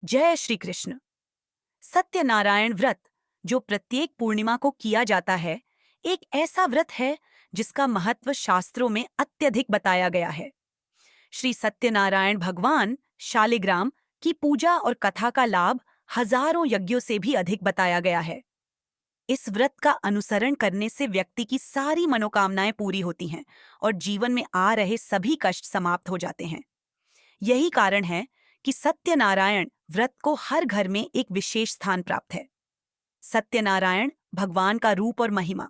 जय श्री कृष्ण। सत्यनारायण व्रत, जो प्रत्येक पूर्णिमा को किया जाता है, एक ऐसा व्रत है जिसका महत्व शास्त्रों में अत्यधिक बताया गया है। श्री सत्यनारायण भगवान शालिग्राम की पूजा और कथा का लाभ हजारों यज्ञों से भी अधिक बताया गया है। इस व्रत का अनुसरण करने से व्यक्ति की सारी मनोकामनाएं पूरी होती हैं और जीवन में आ रहे सभी कष्ट समाप्त हो जाते हैं। यही कारण है कि सत्यनारायण व्रत को हर घर में एक विशेष स्थान प्राप्त है। सत्यनारायण भगवान का रूप और महिमा।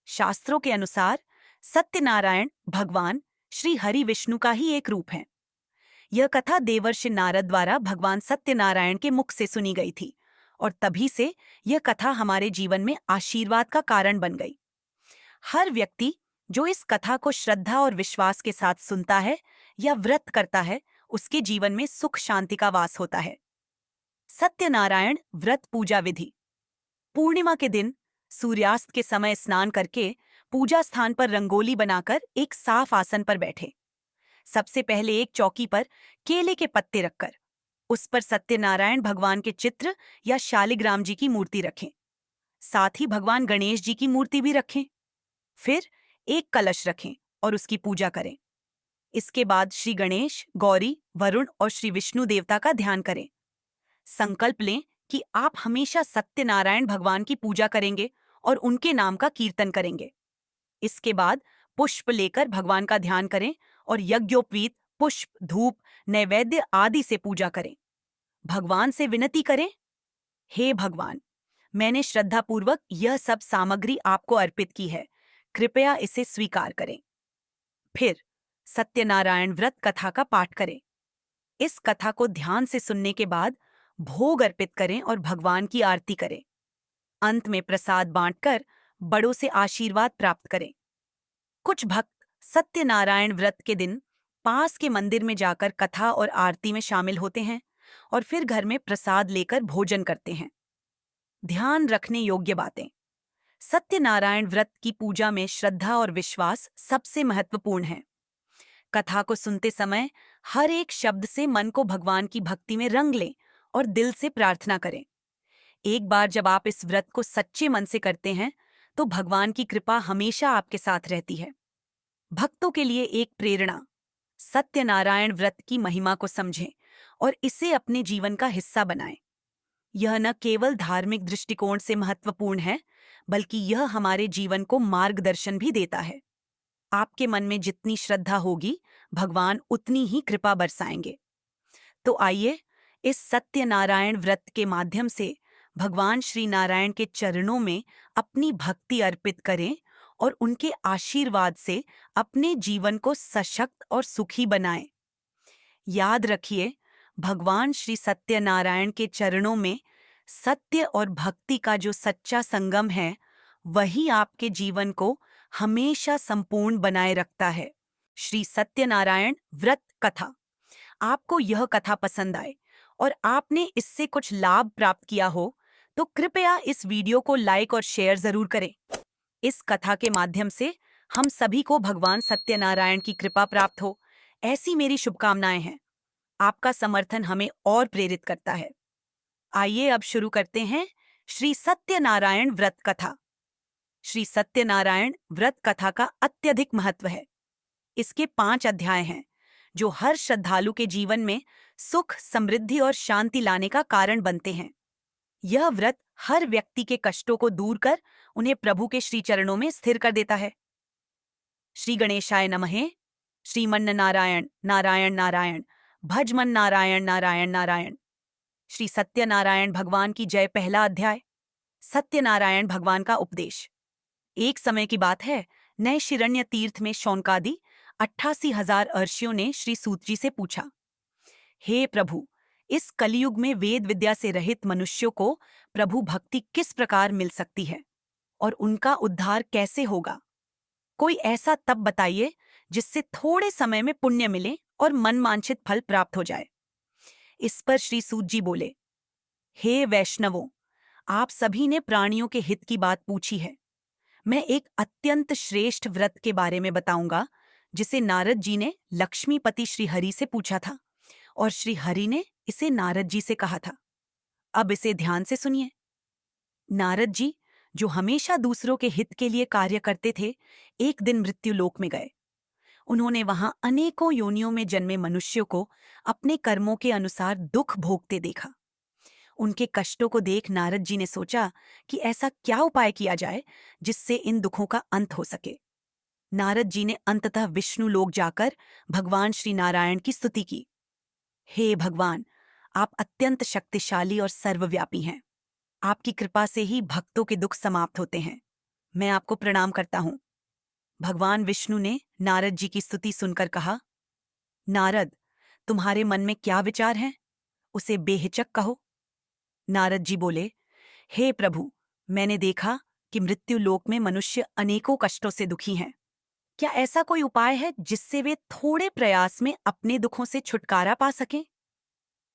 शास्त्रों के अनुसार सत्यनारायण भगवान श्री हरि विष्णु का ही एक रूप है। यह कथा देवर्षि नारद द्वारा भगवान सत्यनारायण के मुख से सुनी गई थी और तभी से यह कथा हमारे जीवन में आशीर्वाद का कारण बन गई। हर व्यक्ति जो इस कथा को श्रद्धा और विश्वास के साथ सुनता है या व्रत करता है, उसके जीवन में सुख शांति का वास होता है। सत्यनारायण व्रत पूजा विधि। पूर्णिमा के दिन सूर्यास्त के समय स्नान करके पूजा स्थान पर रंगोली बनाकर एक साफ आसन पर बैठे। सबसे पहले एक चौकी पर केले के पत्ते रखकर उस पर सत्यनारायण भगवान के चित्र या शालिग्राम जी की मूर्ति रखें। साथ ही भगवान गणेश जी की मूर्ति भी रखें। फिर एक कलश रखें और उसकी पूजा करें। इसके बाद श्री गणेश, गौरी, वरुण और श्री विष्णु देवता का ध्यान करें। संकल्प लें कि आप हमेशा सत्यनारायण भगवान की पूजा करेंगे और उनके नाम का कीर्तन करेंगे। इसके बाद पुष्प लेकर भगवान का ध्यान करें और यज्ञोपवीत पुष्प, धूप, नैवेद्य आदि से पूजा करें। भगवान से विनती करें, हे भगवान, मैंने श्रद्धापूर्वक यह सब सामग्री आपको अर्पित की है, कृपया इसे स्वीकार करें। फिर सत्यनारायण व्रत कथा का पाठ करें। इस कथा को ध्यान से सुनने के बाद भोग अर्पित करें और भगवान की आरती करें। अंत में प्रसाद बांटकर बड़ों से आशीर्वाद प्राप्त करें। कुछ भक्त सत्यनारायण व्रत के दिन पास के मंदिर में जाकर कथा और आरती में शामिल होते हैं और फिर घर में प्रसाद लेकर भोजन करते हैं। ध्यान रखने योग्य बातें। सत्यनारायण व्रत की पूजा में श्रद्धा और विश्वास सबसे महत्वपूर्ण है। कथा को सुनते समय हर एक शब्द से मन को भगवान की भक्ति में रंग लें और दिल से प्रार्थना करें। एक बार जब आप इस व्रत को सच्चे मन से करते हैं, तो भगवान की कृपा हमेशा आपके साथ रहती है। भक्तों के लिए एक प्रेरणा। सत्यनारायण व्रत की महिमा को समझें और इसे अपने जीवन का हिस्सा बनाएं। यह न केवल धार्मिक दृष्टिकोण से महत्वपूर्ण है, बल्कि यह हमारे जीवन को मार्गदर्शन भी देता है। आपके मन में जितनी श्रद्धा होगी, भगवान उतनी ही कृपा बरसाएंगे। तो आइए इस सत्यनारायण व्रत के माध्यम से भगवान श्री नारायण के चरणों में अपनी भक्ति अर्पित करें और उनके आशीर्वाद से अपने जीवन को सशक्त और सुखी बनाएं। याद रखिए, भगवान श्री सत्यनारायण के चरणों में सत्य और भक्ति का जो सच्चा संगम है, वही आपके जीवन को हमेशा संपूर्ण बनाए रखता है। श्री सत्यनारायण व्रत कथा। आपको यह कथा पसंद आए और आपने इससे कुछ लाभ प्राप्त किया हो, तो कृपया इस वीडियो को लाइक और शेयर जरूर करें। इस कथा के माध्यम से हम सभी को भगवान सत्यनारायण की कृपा प्राप्त हो, ऐसी मेरी शुभकामनाएं हैं। आपका समर्थन हमें और प्रेरित करता है। आइए अब शुरू करते हैं श्री सत्यनारायण व्रत कथा। श्री सत्यनारायण व्रत कथा का अत्यधिक महत्व है। इसके 5 अध्याय हैं, जो हर श्रद्धालु के जीवन में सुख, समृद्धि और शांति लाने का कारण बनते हैं। यह व्रत हर व्यक्ति के कष्टों को दूर कर उन्हें प्रभु के श्री चरणों में स्थिर कर देता है। श्री गणेशाय नमः। श्रीमन्न नारायण नारायण नारायण, भजमन नारायण नारायण नारायण। श्री सत्यनारायण भगवान की जय। पहला अध्याय, सत्यनारायण भगवान का उपदेश। एक समय की बात है, नैशिरण्य तीर्थ में शौनकादि 88,000 अर्षियों ने श्री सूत जी से पूछा, हे प्रभु, इस कलयुग में वेद विद्या से रहित मनुष्यों को प्रभु भक्ति किस प्रकार मिल सकती है और उनका उद्धार कैसे होगा? कोई ऐसा तप बताइए जिससे थोड़े समय में पुण्य मिले और मनवांछित फल प्राप्त हो जाए। इस पर श्री सूत जी बोले, हे वैष्णवों, आप सभी ने प्राणियों के हित की बात पूछी है। मैं एक अत्यंत श्रेष्ठ व्रत के बारे में बताऊंगा, जिसे नारद जी ने लक्ष्मीपति श्री हरि से पूछा था और श्री हरि ने इसे नारद जी से कहा था। अब इसे ध्यान से सुनिए। नारद जी, जो हमेशा दूसरों के हित के लिए कार्य करते थे, एक दिन मृत्यु लोक में गए। उन्होंने वहां अनेकों योनियों में जन्मे मनुष्यों को अपने कर्मों के अनुसार दुख भोगते देखा। उनके कष्टों को देख नारद जी ने सोचा कि ऐसा क्या उपाय किया जाए जिससे इन दुखों का अंत हो सके। नारद जी ने अंततः विष्णु लोक जाकर भगवान श्री नारायण की स्तुति की। हे भगवान, आप अत्यंत शक्तिशाली और सर्वव्यापी हैं। आपकी कृपा से ही भक्तों के दुख समाप्त होते हैं। मैं आपको प्रणाम करता हूँ। भगवान विष्णु ने नारद जी की स्तुति सुनकर कहा, नारद, तुम्हारे मन में क्या विचार हैं? उसे बेहिचक कहो। नारद जी बोले, हे प्रभु, मैंने देखा कि मृत्यु लोक में मनुष्य अनेकों कष्टों से दुखी हैं। क्या ऐसा कोई उपाय है जिससे वे थोड़े प्रयास में अपने दुखों से छुटकारा पा सकें?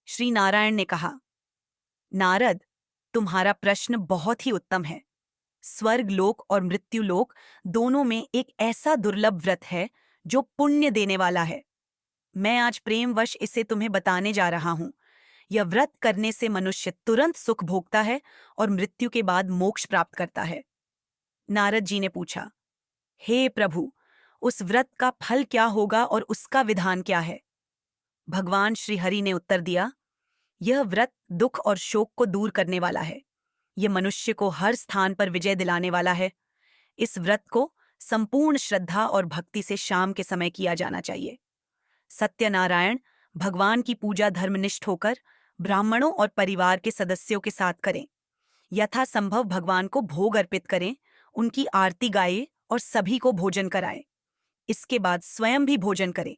श्री नारायण ने कहा, नारद, तुम्हारा प्रश्न बहुत ही उत्तम है। स्वर्ग लोक और मृत्यु लोक दोनों में एक ऐसा दुर्लभ व्रत है जो पुण्य देने वाला है। मैं आज प्रेमवश इसे तुम्हें बताने जा रहा हूं। यह व्रत करने से मनुष्य तुरंत सुख भोगता है और मृत्यु के बाद मोक्ष प्राप्त करता है। नारद जी ने पूछा, हे प्रभु, उस व्रत का फल क्या होगा और उसका विधान क्या है? भगवान श्री हरि ने उत्तर दिया, यह व्रत दुख और शोक को दूर करने वाला है। यह मनुष्य को हर स्थान पर विजय दिलाने वाला है। इस व्रत को संपूर्ण श्रद्धा और भक्ति से शाम के समय किया जाना चाहिए। सत्यनारायण भगवान की पूजा धर्मनिष्ठ होकर ब्राह्मणों और परिवार के सदस्यों के साथ करें। यथासंभव भगवान को भोग अर्पित करें, उनकी आरती गाएं और सभी को भोजन कराएं। इसके बाद स्वयं भी भोजन करें।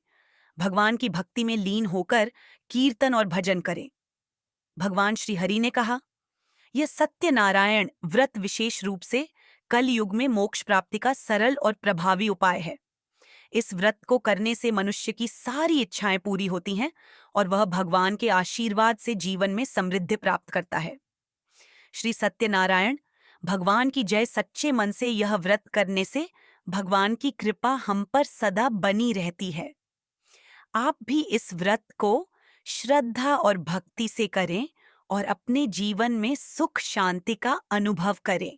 भगवान की भक्ति में लीन होकर कीर्तन और भजन करें। भगवान श्री हरि ने कहा, यह सत्यनारायण व्रत विशेष रूप से कलयुग में मोक्ष प्राप्ति का सरल और प्रभावी उपाय है। इस व्रत को करने से मनुष्य की सारी इच्छाएं पूरी होती हैं और वह भगवान के आशीर्वाद से जीवन में समृद्धि प्राप्त करता है। श्री सत्यनारायण भगवान की जय। सच्चे मन से यह व्रत करने से भगवान की कृपा हम पर सदा बनी रहती है। आप भी इस व्रत को श्रद्धा और भक्ति से करें और अपने जीवन में सुख शांति का अनुभव करें।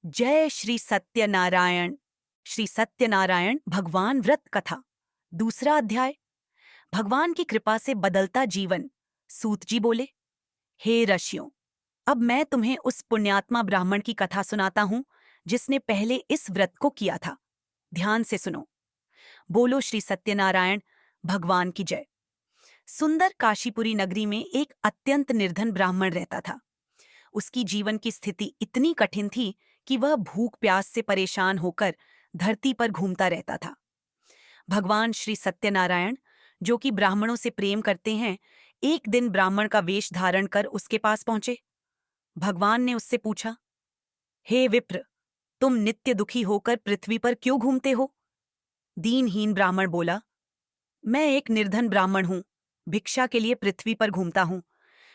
जय श्री सत्यनारायण। श्री सत्यनारायण भगवान व्रत कथा, दूसरा अध्याय। भगवान की कृपा से बदलता जीवन। सूत जी बोले, हे ऋषियों, अब मैं तुम्हें उस पुण्यात्मा ब्राह्मण की कथा सुनाता हूं जिसने पहले इस व्रत को किया था। ध्यान से सुनो। बोलो श्री सत्यनारायण भगवान की जय। सुंदर काशीपुरी नगरी में एक अत्यंत निर्धन ब्राह्मण रहता था। उसकी जीवन की स्थिति इतनी कठिन थी कि वह भूख प्यास से परेशान होकर धरती पर घूमता रहता था। भगवान श्री सत्यनारायण, जो कि ब्राह्मणों से प्रेम करते हैं, एक दिन ब्राह्मण का वेश धारण कर उसके पास पहुंचे। भगवान ने उससे पूछा, हे विप्र, तुम नित्य दुखी होकर पृथ्वी पर क्यों घूमते हो? दीनहीन ब्राह्मण बोला, मैं एक निर्धन ब्राह्मण हूं, भिक्षा के लिए पृथ्वी पर घूमता हूं।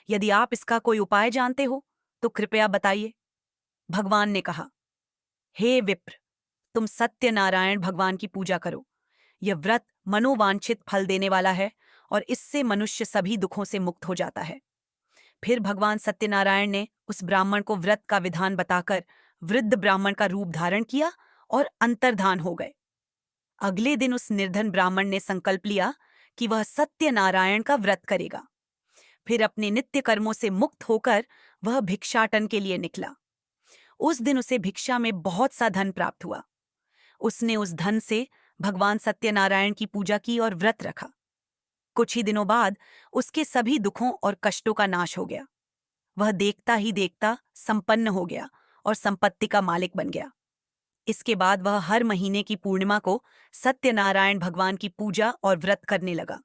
यदि आप इसका कोई उपाय जानते हो तो कृपया बताइए। भगवान ने कहा, हे विप्र, तुम सत्यनारायण भगवान की पूजा करो। यह व्रत मनोवांछित फल देने वाला है और इससे मनुष्य सभी दुखों से मुक्त हो जाता है। फिर भगवान सत्यनारायण ने उस ब्राह्मण को व्रत का विधान बताकर वृद्ध ब्राह्मण का रूप धारण किया और अंतर्धान हो गए। अगले दिन उस निर्धन ब्राह्मण ने संकल्प लिया कि वह सत्यनारायण का व्रत करेगा। फिर अपने नित्य कर्मों से मुक्त होकर वह भिक्षाटन के लिए निकला। उस दिन उसे भिक्षा में बहुत सा धन प्राप्त हुआ। उसने उस धन से भगवान सत्यनारायण की पूजा की और व्रत रखा। कुछ ही दिनों बाद उसके सभी दुखों और कष्टों का नाश हो गया। वह देखता ही देखता संपन्न हो गया और संपत्ति का मालिक बन गया। इसके बाद वह हर महीने की पूर्णिमा को सत्यनारायण भगवान की पूजा और व्रत करने लगा।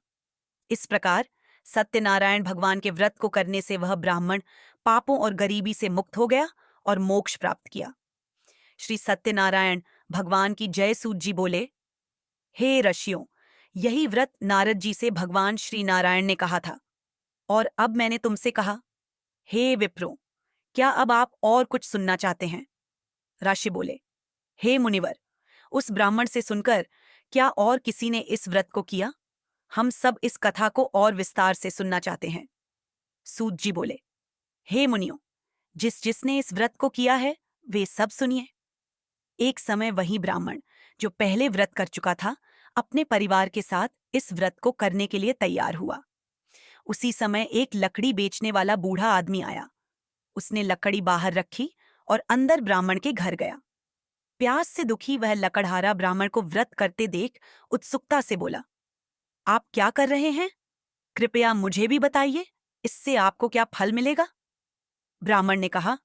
इस प्रकार सत्यनारायण भगवान के व्रत को करने से वह ब्राह्मण पापों और गरीबी से मुक्त हो गया और मोक्ष प्राप्त किया। श्री सत्यनारायण भगवान की जय। सूत जी बोले, हे ऋषियों, यही व्रत नारद जी से भगवान श्री नारायण ने कहा था और अब मैंने तुमसे कहा। हे विप्रो, क्या अब आप और कुछ सुनना चाहते हैं? ऋषि बोले, हे मुनिवर, उस ब्राह्मण से सुनकर क्या और किसी ने इस व्रत को किया? हम सब इस कथा को और विस्तार से सुनना चाहते हैं। सूत जी बोले, हे मुनियों, जिसने इस व्रत को किया है वे सब सुनिए। एक समय वही ब्राह्मण जो पहले व्रत कर चुका था अपने परिवार के साथ इस व्रत को करने के लिए तैयार हुआ। उसी समय एक लकड़ी बेचने वाला बूढ़ा आदमी आया। उसने लकड़ी बाहर रखी और अंदर ब्राह्मण के घर गया। प्यास से दुखी वह लकड़हारा ब्राह्मण को व्रत करते देख उत्सुकता से बोला, आप क्या कर रहे हैं? कृपया मुझे भी बताइए, इससे आपको क्या फल मिलेगा? ब्राह्मण ने कहा,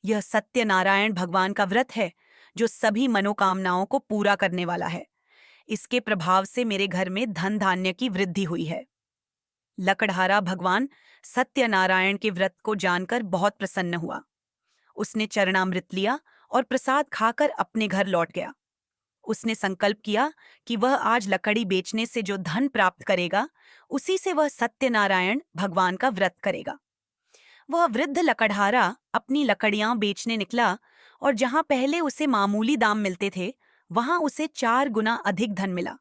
यह सत्यनारायण भगवान का व्रत है जो सभी मनोकामनाओं को पूरा करने वाला है। इसके प्रभाव से मेरे घर में धन धान्य की वृद्धि हुई है। लकड़हारा भगवान सत्यनारायण के व्रत को जानकर बहुत प्रसन्न हुआ। उसने चरणामृत लिया और प्रसाद खाकर अपने घर लौट गया। उसने संकल्प किया कि वह आज लकड़ी बेचने से जो धन प्राप्त करेगा उसी से वह सत्यनारायण भगवान का व्रत करेगा। वह वृद्ध लकड़हारा अपनी लकड़ियां बेचने निकला और जहां पहले उसे मामूली दाम मिलते थे वहां उसे 4 गुना अधिक धन मिला।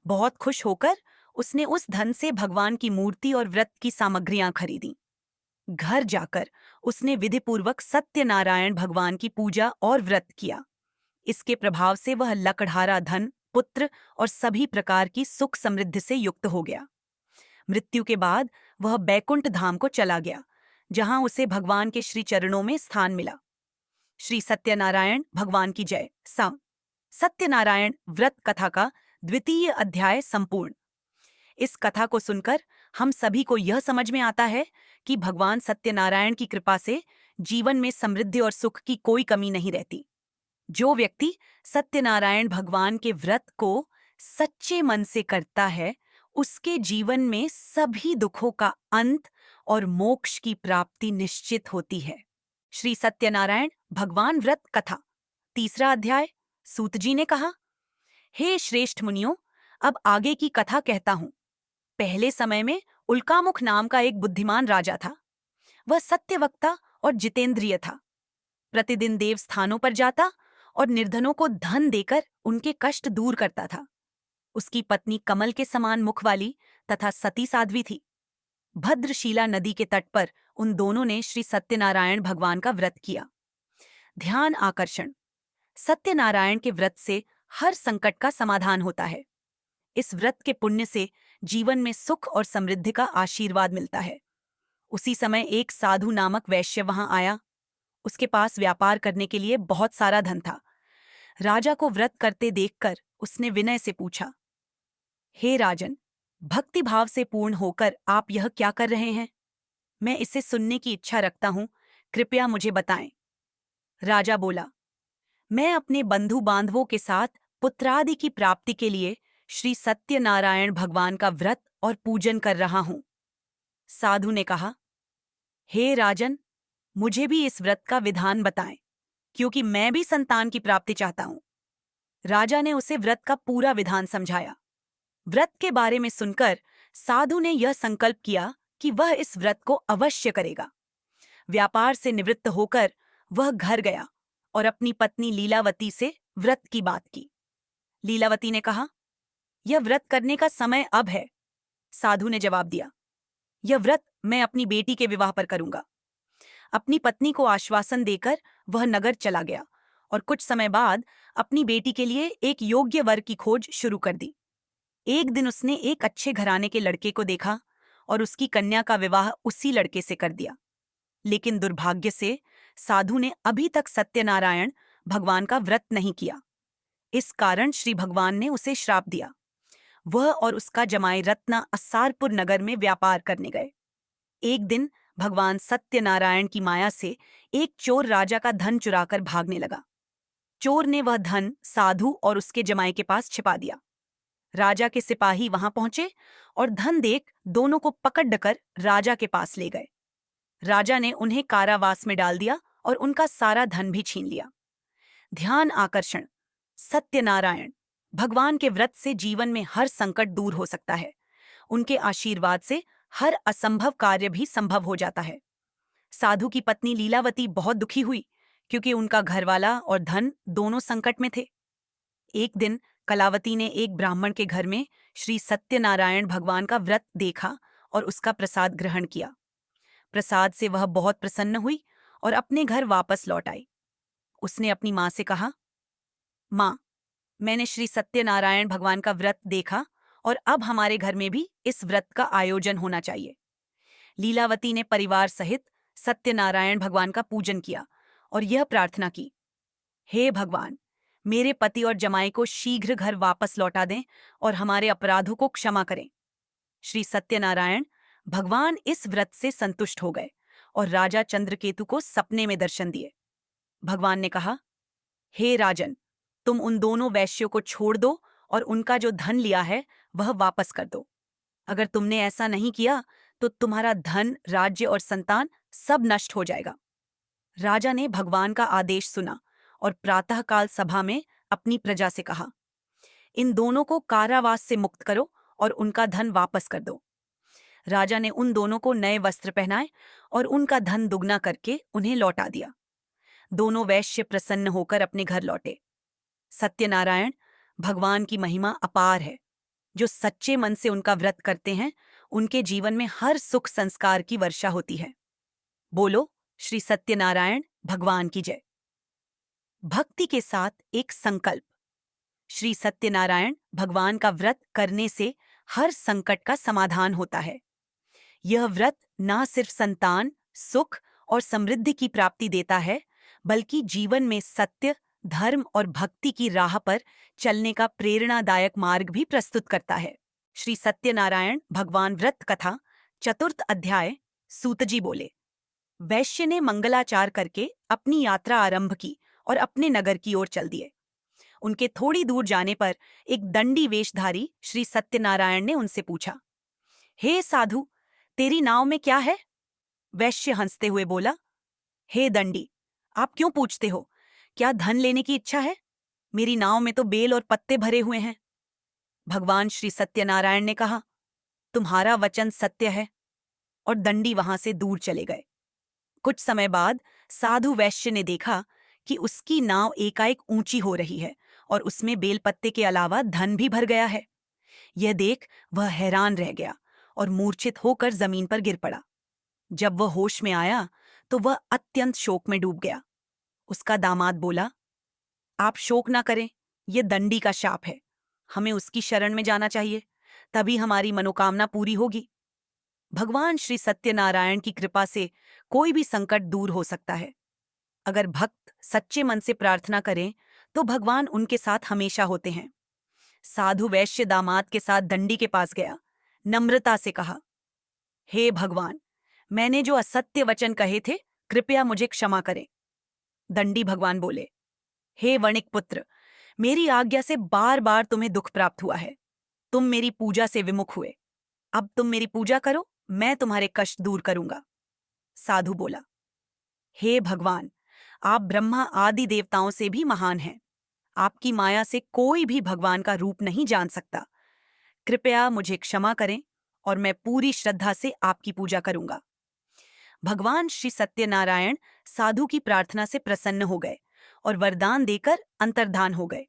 बहुत खुश होकर उसने उस धन से भगवान की मूर्ति और व्रत की सामग्रियां खरीदी। घर जाकर उसने विधिपूर्वक सत्यनारायण भगवान की पूजा और व्रत किया। इसके प्रभाव से वह लकड़हारा धन, पुत्र और सभी प्रकार की सुख समृद्धि से युक्त हो गया। मृत्यु के बाद वह बैकुंठ धाम को चला गया, जहां उसे भगवान के श्री चरणों में स्थान मिला। श्री सत्यनारायण भगवान की जय। सत्यनारायण व्रत कथा का 2वां अध्याय संपूर्ण। इस कथा को सुनकर हम सभी को यह समझ में आता है कि भगवान सत्यनारायण की कृपा से जीवन में समृद्धि और सुख की कोई कमी नहीं रहती। जो व्यक्ति सत्यनारायण भगवान के व्रत को सच्चे मन से करता है उसके जीवन में सभी दुखों का अंत और मोक्ष की प्राप्ति निश्चित होती है। श्री सत्यनारायण भगवान व्रत कथा 3 अध्याय। सूत जी ने कहा, हे श्रेष्ठ मुनियों, अब आगे की कथा कहता हूं। पहले समय में उल्कामुख नाम का एक बुद्धिमान राजा था। वह सत्यवक्ता और जितेंद्रिय था। प्रतिदिन देव स्थानों पर जाता और निर्धनों को धन देकर उनके कष्ट दूर करता था। उसकी पत्नी कमल के समान मुख वाली तथा सती साध्वी थी। भद्रशीला नदी के तट पर उन दोनों ने श्री सत्यनारायण भगवान का व्रत किया। ध्यान आकर्षण। सत्यनारायण के व्रत से हर संकट का समाधान होता है। इस व्रत के पुण्य से जीवन में सुख और समृद्धि का आशीर्वाद मिलता है। उसी समय एक साधु नामक वैश्य वहां आया। उसके पास व्यापार करने के लिए बहुत सारा धन था। राजा को व्रत करते देखकर उसने विनय से पूछा, हे राजन, भक्ति भाव से पूर्ण होकर आप यह क्या कर रहे हैं? मैं इसे सुनने की इच्छा रखता हूं, कृपया मुझे बताएं। राजा बोला, मैं अपने बंधु बांधवों के साथ पुत्रादि की प्राप्ति के लिए श्री सत्यनारायण भगवान का व्रत और पूजन कर रहा हूं। साधु ने कहा, हे राजन, मुझे भी इस व्रत का विधान बताएं, क्योंकि मैं भी संतान की प्राप्ति चाहता हूं। राजा ने उसे व्रत का पूरा विधान समझाया। व्रत के बारे में सुनकर साधु ने यह संकल्प किया कि वह इस व्रत को अवश्य करेगा। व्यापार से निवृत्त होकर वह घर गया और अपनी पत्नी लीलावती से व्रत की बात की। लीलावती ने कहा, यह व्रत करने का समय अब है। साधु ने जवाब दिया, यह व्रत मैं अपनी बेटी के विवाह पर करूंगा। अपनी पत्नी को आश्वासन देकर वह नगर चला गया और कुछ समय बाद अपनी बेटी के लिए एक योग्य वर की खोज शुरू कर दी। एक दिन उसने एक अच्छे घराने के लड़के को देखा और उसकी कन्या का विवाह उसी लड़के से कर दिया। लेकिन दुर्भाग्य से साधु ने अभी तक सत्यनारायण भगवान का व्रत नहीं किया। इस कारण श्री भगवान ने उसे श्राप दिया। वह और उसका जमाई रत्ना असारपुर नगर में व्यापार करने गए। एक दिन भगवान सत्यनारायण की माया से एक चोर राजा का धन चुराकर भागने लगा। चोर ने वह धन साधु और उसके जमाई के पास छिपा दिया। राजा के सिपाही वहां पहुंचे और धन देख दोनों को पकड़ राजा के पास ले गए। राजा ने उन्हें कारावास में डाल दिया और उनका सारा धन भी छीन लिया। ध्यान आकर्षण। सत्यनारायण भगवान के व्रत से जीवन में हर संकट दूर हो सकता है। उनके आशीर्वाद से हर असंभव कार्य भी संभव हो जाता है। साधु की पत्नी लीलावती बहुत दुखी हुई क्योंकि उनका घरवाला और धन दोनों संकट में थे। एक दिन कलावती ने एक ब्राह्मण के घर में श्री सत्यनारायण भगवान का व्रत देखा और उसका प्रसाद ग्रहण किया। प्रसाद से वह बहुत प्रसन्न हुई और अपने घर वापस लौट आई। उसने अपनी माँ से कहा, माँ, मैंने श्री सत्यनारायण भगवान का व्रत देखा और अब हमारे घर में भी इस व्रत का आयोजन होना चाहिए। लीलावती ने परिवार सहित सत्यनारायण भगवान का पूजन किया और यह प्रार्थना की, हे भगवान, मेरे पति और जमाई को शीघ्र घर वापस लौटा दें और हमारे अपराधों को क्षमा करें। श्री सत्यनारायण भगवान इस व्रत से संतुष्ट हो गए और राजा चंद्रकेतु को सपने में दर्शन दिए। भगवान ने कहा, हे राजन, तुम उन दोनों वैश्यों को छोड़ दो और उनका जो धन लिया है वह वापस कर दो। अगर तुमने ऐसा नहीं किया तो तुम्हारा धन, राज्य और संतान सब नष्ट हो जाएगा। राजा ने भगवान का आदेश सुना और प्रातःकाल सभा में अपनी प्रजा से कहा, इन दोनों को कारावास से मुक्त करो और उनका धन वापस कर दो। राजा ने उन दोनों को नए वस्त्र पहनाए और उनका धन दुगना करके उन्हें लौटा दिया। दोनों वैश्य प्रसन्न होकर अपने घर लौटे। सत्यनारायण भगवान की महिमा अपार है। जो सच्चे मन से उनका व्रत करते हैं, उनके जीवन में हर सुख संस्कार की वर्षा होती है। बोलो श्री सत्यनारायण भगवान की जय। भक्ति के साथ एक संकल्प। श्री सत्यनारायण भगवान का व्रत करने से हर संकट का समाधान होता है। यह व्रत न सिर्फ संतान, सुख और समृद्धि की प्राप्ति देता है, बल्कि जीवन में सत्य, धर्म और भक्ति की राह पर चलने का प्रेरणादायक मार्ग भी प्रस्तुत करता है। श्री सत्यनारायण भगवान व्रत कथा, चतुर्थ अध्याय। सूतजी बोले, वैश्य ने मंगलाचार करके अपनी यात्रा आरंभ की और अपने नगर की ओर चल दिए। उनके थोड़ी दूर जाने पर एक दंडी वेशधारी श्री सत्यनारायण ने उनसे पूछा, हे साधु, तेरी नाव में क्या है? वैश्य हंसते हुए बोला, हे दंडी, आप क्यों पूछते हो? क्या धन लेने की इच्छा है? मेरी नाव में तो बेल और पत्ते भरे हुए हैं। भगवान श्री सत्यनारायण ने कहा, तुम्हारा वचन सत्य है, और दंडी वहां से दूर चले गए। कुछ समय बाद साधु वैश्य ने देखा कि उसकी नाव एकाएक ऊंची हो रही है और उसमें बेलपत्ते के अलावा धन भी भर गया है। यह देख वह हैरान रह गया और मूर्छित होकर जमीन पर गिर पड़ा। जब वह होश में आया तो वह अत्यंत शोक में डूब गया। उसका दामाद बोला, आप शोक ना करें, यह दंडी का शाप है। हमें उसकी शरण में जाना चाहिए, तभी हमारी मनोकामना पूरी होगी। भगवान श्री सत्यनारायण की कृपा से कोई भी संकट दूर हो सकता है। अगर भक्त सच्चे मन से प्रार्थना करें तो भगवान उनके साथ हमेशा होते हैं। साधु वैश्य दामाद के साथ दंडी के पास गया, नम्रता से कहा, हे भगवान, मैंने जो असत्य वचन कहे थे, कृपया मुझे क्षमा करें। दंडी भगवान बोले, हे वणिक पुत्र, मेरी आज्ञा से बार बार तुम्हें दुख प्राप्त हुआ है। तुम मेरी पूजा से विमुख हुए। अब तुम मेरी पूजा करो, मैं तुम्हारे कष्ट दूर करूंगा। साधु बोला, हे भगवान, आप ब्रह्मा आदि देवताओं से भी महान हैं। आपकी माया से कोई भी भगवान का रूप नहीं जान सकता। कृपया मुझे क्षमा करें और मैं पूरी श्रद्धा से आपकी पूजा करूंगा। भगवान श्री सत्यनारायण साधु की प्रार्थना से प्रसन्न हो गए और वरदान देकर अंतर्धान हो गए।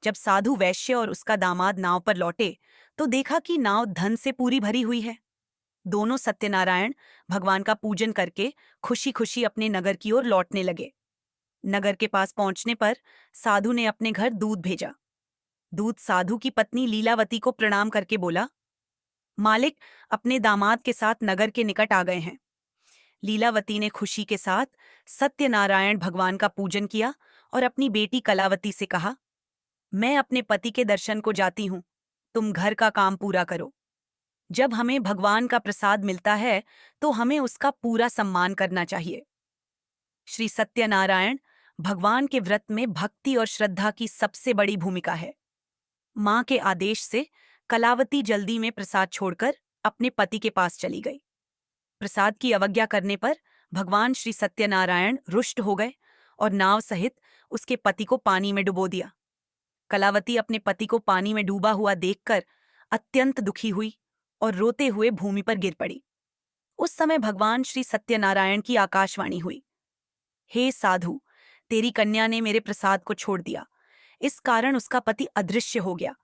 जब साधु वैश्य और उसका दामाद नाव पर लौटे तो देखा कि नाव धन से पूरी भरी हुई है। दोनों सत्यनारायण भगवान का पूजन करके खुशी खुशी अपने नगर की ओर लौटने लगे। नगर के पास पहुंचने पर साधु ने अपने घर दूध भेजा। दूध साधु की पत्नी लीलावती को प्रणाम करके बोला, मालिक अपने दामाद के साथ नगर के निकट आ गए हैं। लीलावती ने खुशी के साथ सत्यनारायण भगवान का पूजन किया और अपनी बेटी कलावती से कहा, मैं अपने पति के दर्शन को जाती हूं, तुम घर का काम पूरा करो। जब हमें भगवान का प्रसाद मिलता है तो हमें उसका पूरा सम्मान करना चाहिए। श्री सत्यनारायण भगवान के व्रत में भक्ति और श्रद्धा की सबसे बड़ी भूमिका है। मां के आदेश से कलावती जल्दी में प्रसाद छोड़कर अपने पति के पास चली गई। प्रसाद की अवज्ञा करने पर भगवान श्री सत्यनारायण रुष्ट हो गए और नाव सहित उसके पति को पानी में डुबो दिया। कलावती अपने पति को पानी में डूबा हुआ देखकर अत्यंत दुखी हुई और रोते हुए भूमि पर गिर पड़ी। उस समय भगवान श्री सत्यनारायण की आकाशवाणी हुई, हे साधु, तेरी कन्या ने मेरे प्रसाद को छोड़ दिया। इस कारण उसका पति अदृश्य हो गया।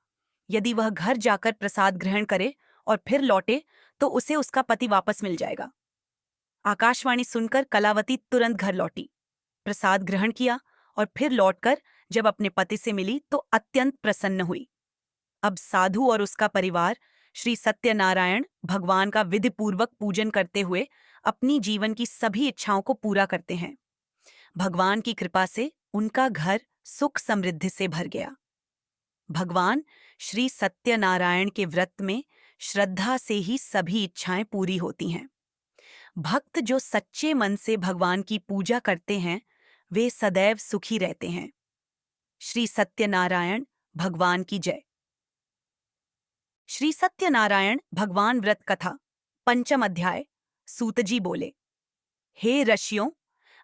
यदि वह घर जाकर प्रसाद ग्रहण करे और फिर लौटे तो उसे उसका पति वापस मिल जाएगा। आकाशवाणी सुनकर कलावती तुरंत घर लौटी, प्रसाद ग्रहण किया और फिर लौटकर जब अपने पति से मिली तो अत्यंत प्रसन्न हुई। अब साधु और उसका परिवार श्री सत्यनारायण भगवान का विधिपूर्वक पूजन करते हुए अपनी जीवन की सभी इच्छाओं को पूरा करते हैं। भगवान की कृपा से उनका घर सुख समृद्धि से भर गया। भगवान श्री सत्यनारायण के व्रत में श्रद्धा से ही सभी इच्छाएं पूरी होती हैं। भक्त जो सच्चे मन से भगवान की पूजा करते हैं वे सदैव सुखी रहते हैं। श्री सत्यनारायण भगवान की जय। श्री सत्यनारायण भगवान व्रत कथा, पंचम अध्याय। सूतजी बोले, हे ऋषियों,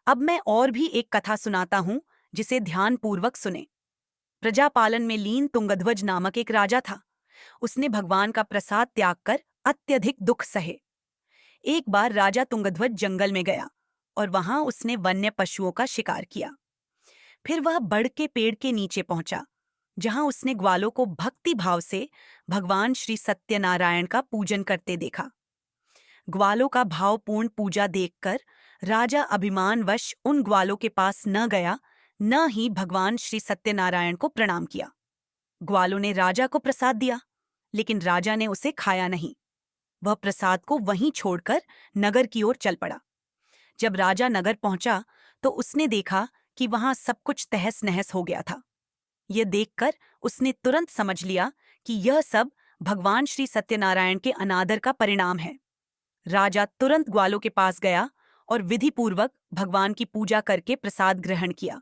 अब मैं और भी एक कथा सुनाता हूं जिसे ध्यानपूर्वक सुने। प्रजापालन में लीन तुंगध्वज नामक एक राजा था। उसने भगवान का प्रसाद त्याग कर अत्यधिक दुख सहे। एक बार राजा तुंगध्वज जंगल में गया और वहां उसने वन्य पशुओं का शिकार किया। फिर वह बड़ के पेड़ के नीचे पहुंचा, जहां उसने ग्वालों को भक्ति भाव से भगवान श्री सत्यनारायण का पूजन करते देखा। ग्वालों का भावपूर्ण पूजा देखकर राजा अभिमानवश उन ग्वालों के पास न गया, न ही भगवान श्री सत्यनारायण को प्रणाम किया। ग्वालों ने राजा को प्रसाद दिया, लेकिन राजा ने उसे खाया नहीं। वह प्रसाद को वहीं छोड़कर नगर की ओर चल पड़ा। जब राजा नगर पहुंचा तो उसने देखा कि वहां सब कुछ तहस नहस हो गया था। यह देखकर उसने तुरंत समझ लिया कि यह सब भगवान श्री सत्यनारायण के अनादर का परिणाम है। राजा तुरंत ग्वालों के पास गया और विधिपूर्वक भगवान की पूजा करके प्रसाद ग्रहण किया।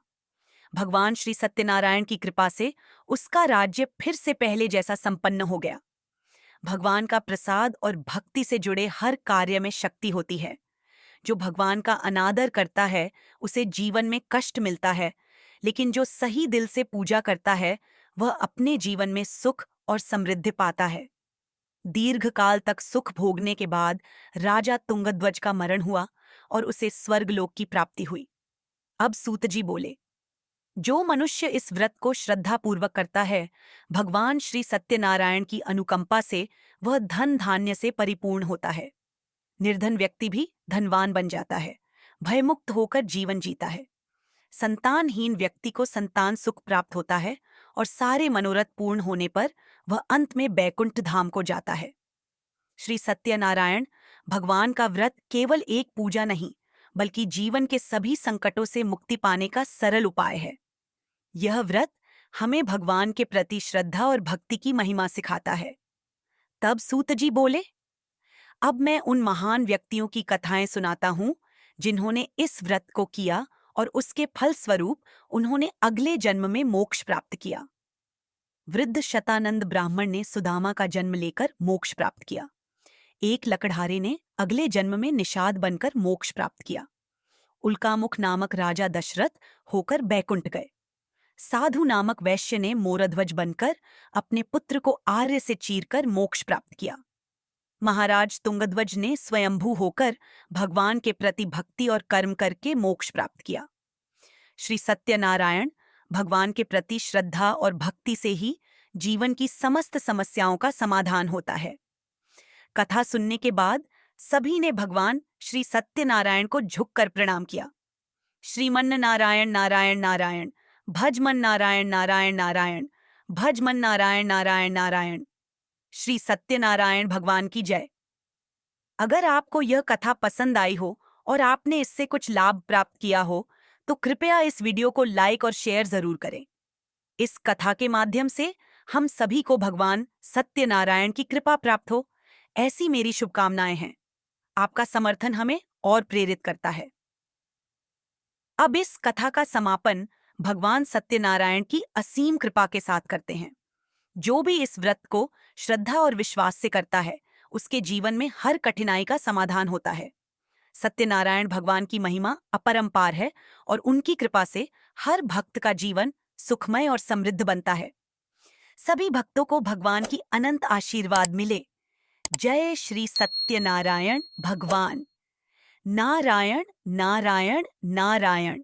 भगवान श्री सत्यनारायण की कृपा से उसका राज्य फिर से पहले जैसा संपन्न हो गया। भगवान का प्रसाद और भक्ति से जुड़े हर कार्य में शक्ति होती है। जो भगवान का अनादर करता है उसे जीवन में कष्ट मिलता है, लेकिन जो सही दिल से पूजा करता है वह अपने जीवन में सुख और समृद्धि पाता है। दीर्घकाल तक सुख भोगने के बाद राजा तुंगध्वज का मरण हुआ और उसे स्वर्गलोक की प्राप्ति हुई। अब सूतजी बोले, जो मनुष्य इस व्रत को श्रद्धापूर्वक करता है, भगवान श्री सत्यनारायण की अनुकंपा से वह धन धान्य से परिपूर्ण होता है। निर्धन व्यक्ति भी धनवान बन जाता है, भयमुक्त होकर जीवन जीता है। संतानहीन व्यक्ति को संतान सुख प्राप्त होता है और सारे मनोरथ पूर्ण होने पर वह अंत में बैकुंठ धाम को जाता है। श्री सत्यनारायण भगवान का व्रत केवल एक पूजा नहीं, बल्कि जीवन के सभी संकटों से मुक्ति पाने का सरल उपाय है। यह व्रत हमें भगवान के प्रति श्रद्धा और भक्ति की महिमा सिखाता है। तब सूतजी बोले, अब मैं उन महान व्यक्तियों की कथाएं सुनाता हूं जिन्होंने इस व्रत को किया और उसके फलस्वरूप उन्होंने अगले जन्म में मोक्ष प्राप्त किया। वृद्ध शतानंद ब्राह्मण ने सुदामा का जन्म लेकर मोक्ष प्राप्त किया। एक लकड़हारे ने अगले जन्म में निषाद बनकर मोक्ष प्राप्त किया। उल्कामुख नामक राजा दशरथ होकर बैकुंठ गए। साधु नामक वैश्य ने मोरध्वज बनकर अपने पुत्र को आर्य से चीरकर मोक्ष प्राप्त किया। महाराज तुंगध्वज ने स्वयंभू होकर भगवान के प्रति भक्ति और कर्म करके मोक्ष प्राप्त किया। श्री सत्यनारायण भगवान के प्रति श्रद्धा और भक्ति से ही जीवन की समस्त समस्याओं का समाधान होता है। कथा सुनने के बाद सभी ने भगवान श्री सत्यनारायण को झुककर प्रणाम किया। श्रीमन नारायण नारायण नारायण, भजमन नारायण नारायण नारायण, भजमन नारायण नारायण नारायण। श्री सत्यनारायण भगवान की जय। अगर आपको यह कथा पसंद आई हो और आपने इससे कुछ लाभ प्राप्त किया हो तो कृपया इस वीडियो को लाइक और शेयर जरूर करें। इस कथा के माध्यम से हम सभी को भगवान सत्यनारायण की कृपा प्राप्त हो, ऐसी मेरी शुभकामनाएं हैं। आपका समर्थन हमें और प्रेरित करता है। अब इस कथा का समापन भगवान सत्यनारायण की असीम कृपा के साथ करते हैं। जो भी इस व्रत को श्रद्धा और विश्वास से करता है उसके जीवन में हर कठिनाई का समाधान होता है। सत्यनारायण भगवान की महिमा अपरंपार है और उनकी कृपा से हर भक्त का जीवन सुखमय और समृद्ध बनता है। सभी भक्तों को भगवान की अनंत आशीर्वाद मिले। जय श्री सत्यनारायण भगवान। नारायण नारायण नारायण।